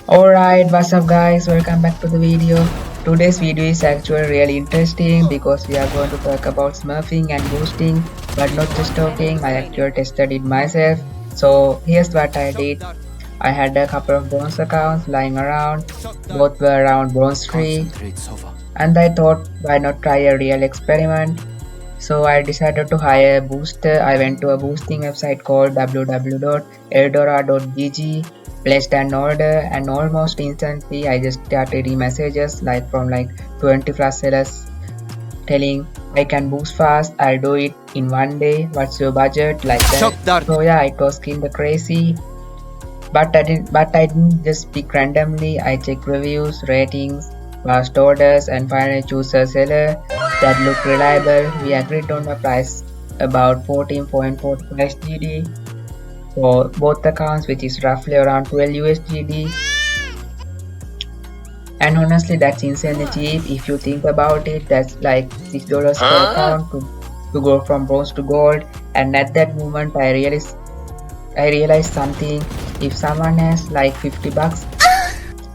Alright, what's up guys, welcome back to the video. Today's video is actually really interesting because we are going to talk about smurfing and boosting, but not just talking. I actually tested it myself. So here's what I did. I had a couple of bronze accounts lying around, both were around bronze 3, and I thought why not try a real experiment. So I decided to hire a booster. I went to a boosting website called www.eldora.gg, placed an order, and almost instantly I just started getting messages from 20 plus sellers telling I can boost fast, I'll do it in one day, what's your budget, like that. So yeah, it was kinda crazy. But I didn't just pick randomly. I checked reviews, ratings, past orders, and finally choose a seller that looked reliable. We agreed on a price about 14.45 GD for both accounts, which is roughly around 12 USGD. And honestly, that's insanely cheap if you think about it. That's like $6 per account to go from bronze to gold. And at that moment, I realized something. If someone has like 50 bucks,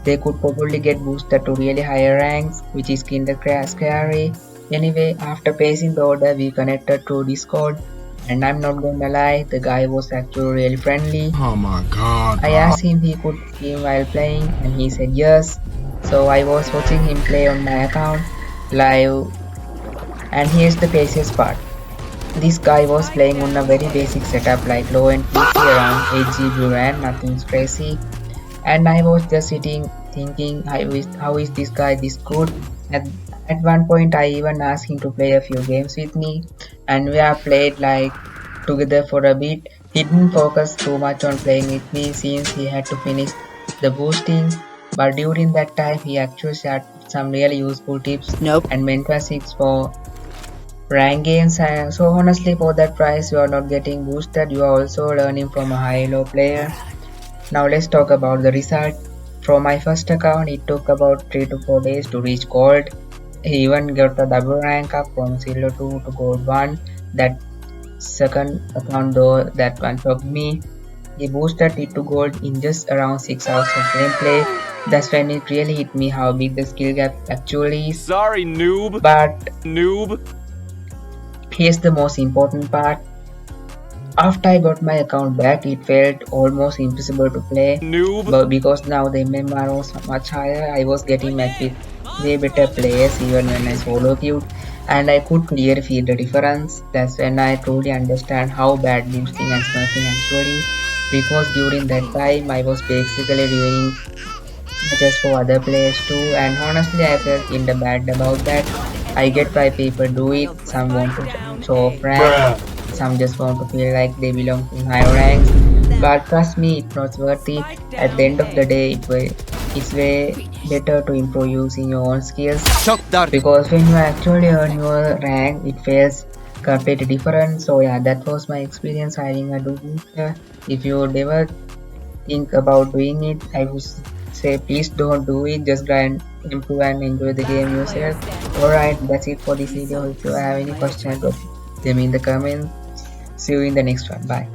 they could probably get boosted to really higher ranks, which is kinda scary. Anyway, after placing the order, we connected through Discord, and I'm not gonna lie, the guy was actually really friendly. Oh my god, I asked him if he could stream while playing, and he said yes. So I was watching him play on my account live, and here's the craziest part. This guy was playing on a very basic setup like low end PC around 8 GB RAM, nothing crazy. And I was just sitting thinking, how is this guy this good? At one point, I even asked him to play a few games with me, and we have played together for a bit. He didn't focus too much on playing with me since he had to finish the boosting, but during that time, he actually shared some really useful tips and mentorships for rank games. And so honestly, for that price, you are not getting boosted, you are also learning from a high-low player. Now let's talk about the result. From my first account, it took about 3 to 4 days to reach gold. He even got a double rank up from Silver 2 to Gold 1. That second account though, that one shocked me. He boosted it to gold in just around 6 hours of gameplay. That's when it really hit me how big the skill gap actually is. Sorry, noob. But Noob. here's the most important part. After I got my account back, it felt almost impossible to play. Noob. But because now the MMR was much higher, I was getting matched with way better players even when I solo queued, and I could clearly feel the difference. That's when I truly understand how bad boosting and smurfing actually is, because during that time I was basically doing just for other players too, and honestly I felt kinda bad about that. I get why people do it. Some want to show off rank, some just want to feel like they belong in high ranks, but trust me, it's not worth it. At the end of the day, it's way better to improve using your own skills, because when you actually earn your rank, it feels completely different. So yeah, that was my experience hiring a booster. If you never think about doing it, I would say please don't do it. Just grind, improve, and enjoy the game yourself. Alright, that's it for this video. If you have any questions, drop them in the comments. See you in the next one. Bye.